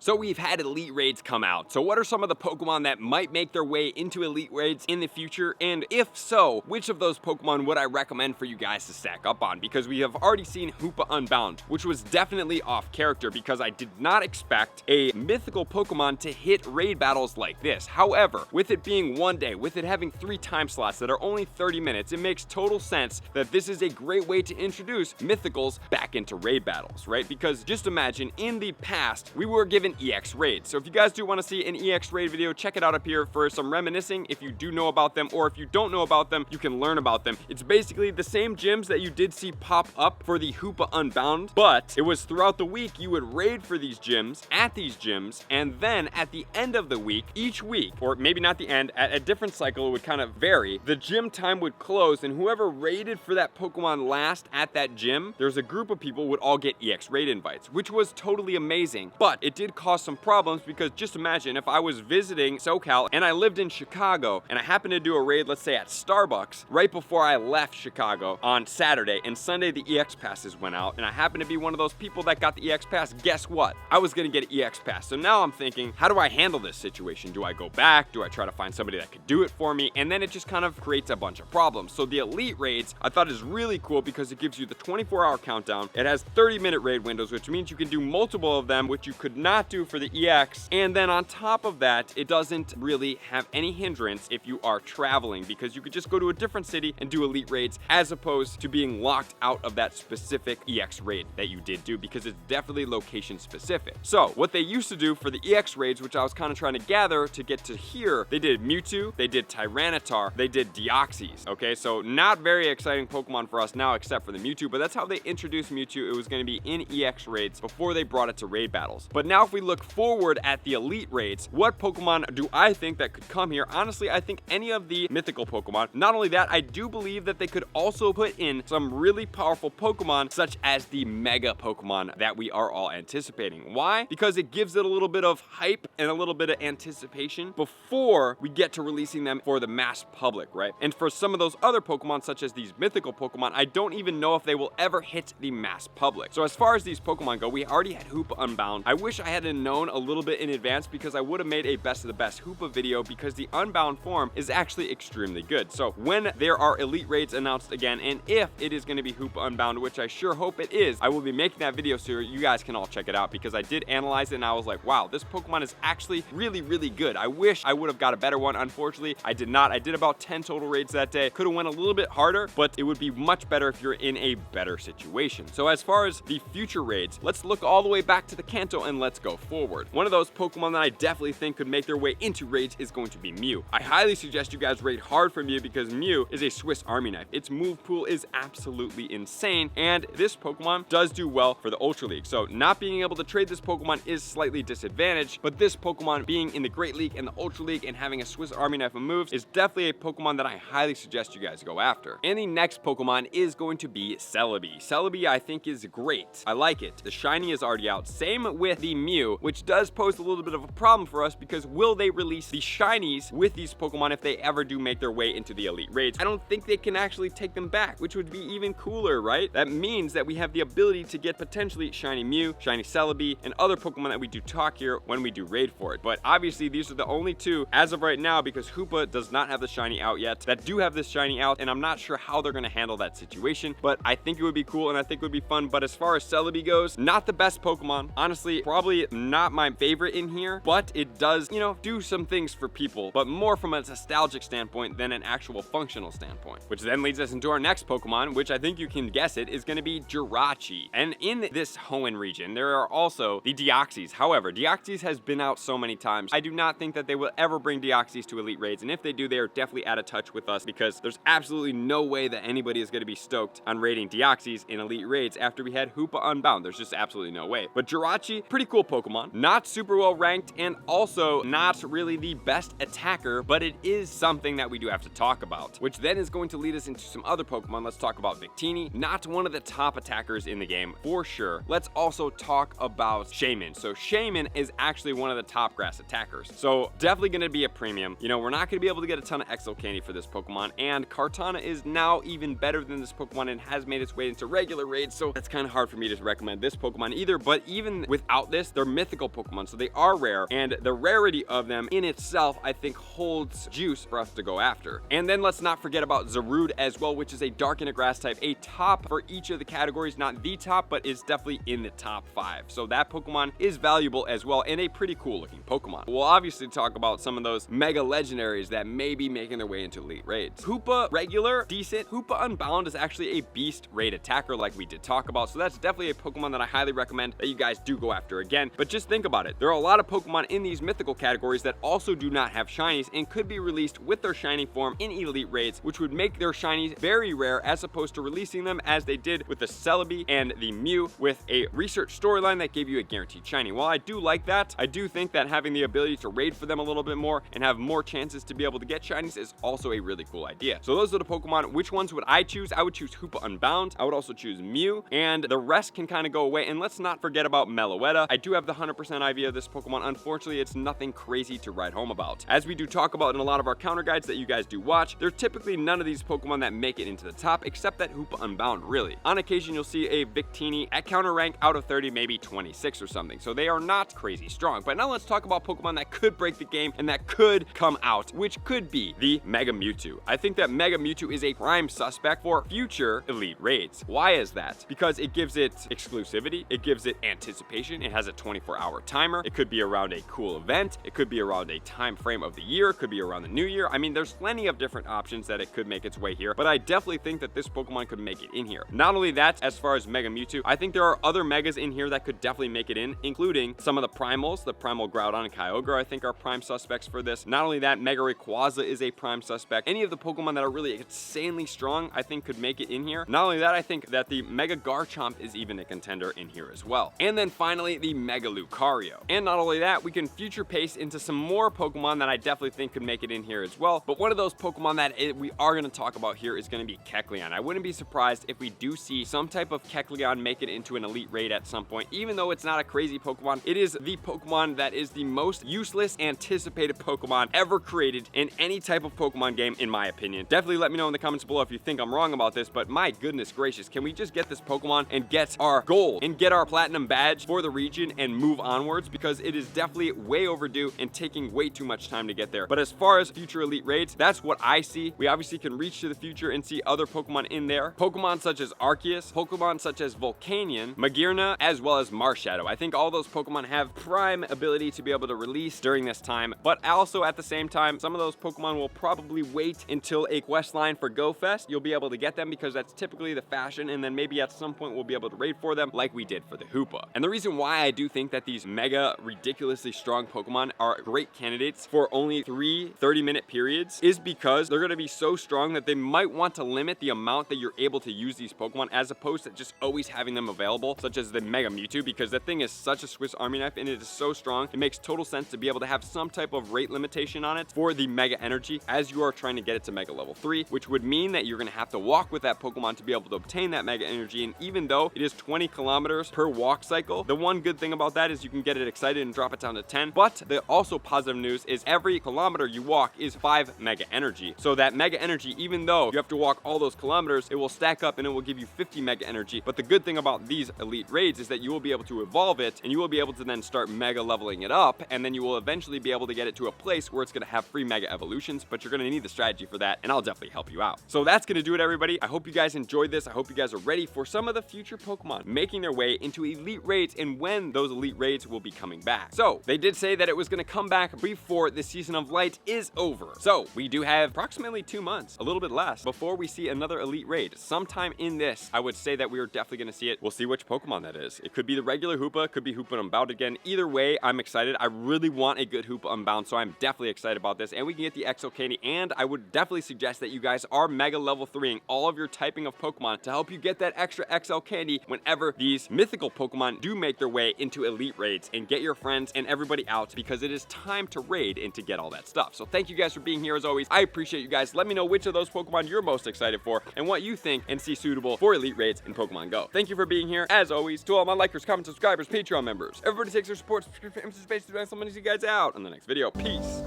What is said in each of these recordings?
So we've had Elite Raids come out. So what are some of the Pokemon that might make their way into Elite Raids in the future? And if so, which of those Pokemon would I recommend for you guys to stack up on? Because we have already seen Hoopa Unbound, which was definitely off character because I did not expect a mythical Pokemon to hit raid battles like this. However, with it being one day, with it having 3 time slots that are only 30 minutes, it makes total sense that this is a great way to introduce mythicals back into raid battles, right? Because just imagine in the past, we were given EX raids. So if you guys do want to see an EX raid video, check it out up here for some reminiscing if you do know about them, or if you don't know about them, you can learn about them. It's basically the same gyms that you did see pop up for the Hoopa Unbound, but it was throughout the week you would raid for these gyms at these gyms, and then at the end of the week, each week, or maybe not the end, at a different cycle, it would kind of vary, the gym time would close, and whoever raided for that Pokemon last at that gym, there's a group of people would all get EX raid invites, which was totally amazing. But it did cause some problems because just imagine if I was visiting SoCal and I lived in Chicago and I happened to do a raid, let's say at Starbucks, right before I left Chicago on Saturday, and Sunday the EX passes went out, and I happened to be one of those people that got the EX pass. Guess what? I was gonna get an EX pass. So now I'm thinking, how do I handle this situation? Do I go back? Do I try to find somebody that could do it for me? And then it just kind of creates a bunch of problems. So the Elite Raids I thought is really cool because it gives you the 24-hour countdown. It has 30-minute raid windows, which means you can do multiple of them, which you could not do for the EX. And then on top of that, it doesn't really have any hindrance if you are traveling, because you could just go to a different city and do Elite Raids as opposed to being locked out of that specific EX raid that you did do, because it's definitely location specific. So what they used to do for the EX raids, which I was kind of trying to gather to get to here, they did Mewtwo, they did Tyranitar, they did Deoxys. Okay, so not very exciting Pokemon for us now except for the Mewtwo, but that's how they introduced Mewtwo. It was going to be in EX raids before they brought it to raid battles. But now if we look forward at the Elite Raids, what Pokemon do I think that could come here? Honestly, I think any of the mythical Pokemon. Not only that, I do believe that they could also put in some really powerful Pokemon, such as the Mega Pokemon that we are all anticipating. Why? Because it gives it a little bit of hype and a little bit of anticipation before we get to releasing them for the mass public, right? And for some of those other Pokemon, such as these mythical Pokemon, I don't even know if they will ever hit the mass public. So as far as these Pokemon go, we already had Hoopa Unbound. I wish I had known a little bit in advance, because I would have made a best of the best Hoopa video, because the Unbound form is actually extremely good. So when there are Elite Raids announced again, and if it is going to be Hoopa Unbound, which I sure hope it is, I will be making that video so you guys can all check it out, because I did analyze it and I was like, wow, this Pokemon is actually really, really good. I wish I would have got a better one. Unfortunately, I did not. I did about 10 total raids that day. Could have went a little bit harder, but it would be much better if you're in a better situation. So as far as the future raids, let's look all the way back to the Kanto and let's go forward. One of those Pokemon that I definitely think could make their way into raids is going to be Mew. I highly suggest you guys raid hard for Mew, because Mew is a Swiss Army knife. Its move pool is absolutely insane, and this Pokemon does do well for the Ultra League. So not being able to trade this Pokemon is slightly disadvantaged, but this Pokemon being in the Great League and the Ultra League and having a Swiss Army knife of moves is definitely a Pokemon that I highly suggest you guys go after. And the next Pokemon is going to be Celebi. Celebi I think is great. I like it. The shiny is already out. Same with the Mew, which does pose a little bit of a problem for us, because will they release the shinies with these Pokemon if they ever do make their way into the Elite Raids? I don't think they can actually take them back, which would be even cooler, right? That means that we have the ability to get potentially shiny Mew, shiny Celebi, and other Pokemon that we do talk here when we do raid for it. But obviously these are the only two as of right now, because Hoopa does not have the shiny out yet, that do have this shiny out, and I'm not sure how they're going to handle that situation, but I think it would be cool and I think it would be fun. But as far as Celebi goes, not the best Pokemon. Honestly, probably not my favorite in here, but it does, you know, do some things for people, but more from a nostalgic standpoint than an actual functional standpoint. Which then leads us into our next Pokemon, which I think you can guess it, is going to be Jirachi. And in this Hoenn region, there are also the Deoxys. However, Deoxys has been out so many times, I do not think that they will ever bring Deoxys to Elite Raids, and if they do, they are definitely out of touch with us, because there's absolutely no way that anybody is going to be stoked on raiding Deoxys in Elite Raids after we had Hoopa Unbound. There's just absolutely no way. But Jirachi, pretty cool Pokemon. Not super well ranked, and also not really the best attacker, but it is something that we do have to talk about, which then is going to lead us into some other Pokemon. Let's talk about Victini. Not one of the top attackers in the game, for sure. Let's also talk about Shaman. So Shaman is actually one of the top grass attackers. So definitely going to be a premium. You know, we're not going to be able to get a ton of Exo Candy for this Pokemon, and Kartana is now even better than this Pokemon and has made its way into regular raids, so that's kind of hard for me to recommend this Pokemon either. But even without this, there mythical Pokemon, so they are rare, and the rarity of them in itself, I think, holds juice for us to go after. And then let's not forget about Zarude as well, which is a dark and a grass type, a top for each of the categories, not the top, but is definitely in the top 5. So that Pokemon is valuable as well, and a pretty cool looking Pokemon. We'll obviously talk about some of those mega legendaries that may be making their way into elite raids. Hoopa regular, decent. Hoopa Unbound is actually a beast raid attacker like we did talk about, so that's definitely a Pokemon that I highly recommend that you guys do go after again. But just think about it, there are a lot of Pokemon in these mythical categories that also do not have shinies and could be released with their shiny form in elite raids, which would make their shinies very rare as opposed to releasing them as they did with the Celebi and the Mew with a research storyline that gave you a guaranteed shiny. While I do like that, I do think that having the ability to raid for them a little bit more and have more chances to be able to get shinies is also a really cool idea. So those are the Pokemon. Which ones would I choose? I would choose Hoopa Unbound. I would also choose Mew, and the rest can kind of go away. And let's not forget about Meloetta. I do have the 100% IV of this Pokemon. Unfortunately, it's nothing crazy to write home about. As we do talk about in a lot of our counter guides that you guys do watch, there's typically none of these Pokemon that make it into the top, except that Hoopa Unbound, really. On occasion, you'll see a Victini at counter rank out of 30, maybe 26 or something. So they are not crazy strong. But now let's talk about Pokemon that could break the game and that could come out, which could be the Mega Mewtwo. I think that Mega Mewtwo is a prime suspect for future elite raids. Why is that? Because it gives it exclusivity, it gives it anticipation, it has a 24-hour timer, it could be around a cool event, it could be around a time frame of the year, it could be around the new year. I mean, there's plenty of different options that it could make its way here, but I definitely think that this Pokemon could make it in here. Not only that, as far as Mega Mewtwo, I think there are other Megas in here that could definitely make it in, including some of the Primals. The Primal Groudon and Kyogre, I think, are prime suspects for this. Not only that, Mega Rayquaza is a prime suspect. Any of the Pokemon that are really insanely strong, I think, could make it in here. Not only that, I think that the Mega Garchomp is even a contender in here as well. And then finally, the Mega Lucario. And not only that, we can future pace into some more Pokemon that I definitely think could make it in here as well. But one of those Pokemon that we are going to talk about here is going to be Kecleon. I wouldn't be surprised if we do see some type of Kecleon make it into an elite raid at some point. Even though it's not a crazy Pokemon, it is the Pokemon that is the most useless anticipated Pokemon ever created in any type of Pokemon game, in my opinion. Definitely let me know in the comments below if you think I'm wrong about this, but my goodness gracious, can we just get this Pokemon and get our goal and get our platinum badge for the region and move onwards? Because it is definitely way overdue and taking way too much time to get there. But as far as future elite raids, that's what I see. We obviously can reach to the future and see other Pokemon in there. Pokemon such as Arceus, Pokemon such as Volcanion, Magearna, as well as Marshadow. I think all those Pokemon have prime ability to be able to release during this time, but also at the same time, some of those Pokemon will probably wait until a quest line for Go Fest. You'll be able to get them because that's typically the fashion, and then maybe at some point we'll be able to raid for them like we did for the Hoopa. And the reason why I do think that these mega ridiculously strong Pokemon are great candidates for only 3 30-minute periods is because they're going to be so strong that they might want to limit the amount that you're able to use these Pokemon as opposed to just always having them available, such as the Mega Mewtwo, because the thing is such a Swiss Army knife and it is so strong. It makes total sense to be able to have some type of rate limitation on it for the Mega Energy as you are trying to get it to Mega Level 3, which would mean that you're going to have to walk with that Pokemon to be able to obtain that Mega Energy. And even though it is 20 kilometers per walk cycle, the one good thing about that is you can get it excited and drop it down to 10. But the also positive news is every kilometer you walk is 5 Mega Energy. So that Mega Energy, even though you have to walk all those kilometers, it will stack up and it will give you 50 Mega Energy. But the good thing about these elite raids is that you will be able to evolve it and you will be able to then start mega leveling it up, and then you will eventually be able to get it to a place where it's going to have free Mega Evolutions, but you're going to need the strategy for that, and I'll definitely help you out. So that's going to do it, everybody. I hope you guys enjoyed this. I hope you guys are ready for some of the future Pokemon making their way into elite raids and when those elite raids will be coming back. So they did say that it was going to come back before the Season of Light is over. So we do have approximately 2 months, a little bit less, before we see another elite raid. Sometime in this, I would say that we are definitely going to see it. We'll see which Pokemon that is. It could be the regular Hoopa, could be Hoopa Unbound again. Either way, I'm excited. I really want a good Hoopa Unbound, so I'm definitely excited about this. And we can get the XL Candy, and I would definitely suggest that you guys are Mega Level 3ing all of your typing of Pokemon to help you get that extra XL Candy whenever these mythical Pokemon do make their way into elite raids, and get your friends and everybody out because it is time to raid and to get all that stuff. So thank you guys for being here as always. I appreciate you guys. Let me know which of those Pokemon you're most excited for and what you think and see suitable for elite raids in Pokemon Go. Thank you for being here as always. To all my likers, comments, subscribers, Patreon members, everybody takes their support, subscription, space to see you guys out on the next video. Peace.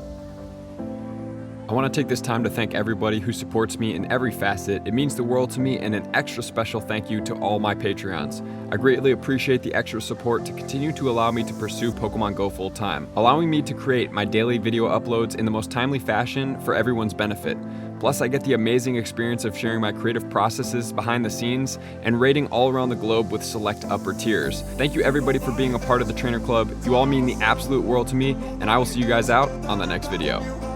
I want to take this time to thank everybody who supports me in every facet. It means the world to me, and an extra special thank you to all my Patreons. I greatly appreciate the extra support to continue to allow me to pursue Pokemon Go full time, allowing me to create my daily video uploads in the most timely fashion for everyone's benefit. Plus, I get the amazing experience of sharing my creative processes behind the scenes and raiding all around the globe with select upper tiers. Thank you everybody for being a part of the Trainer Club. You all mean the absolute world to me, and I will see you guys out on the next video.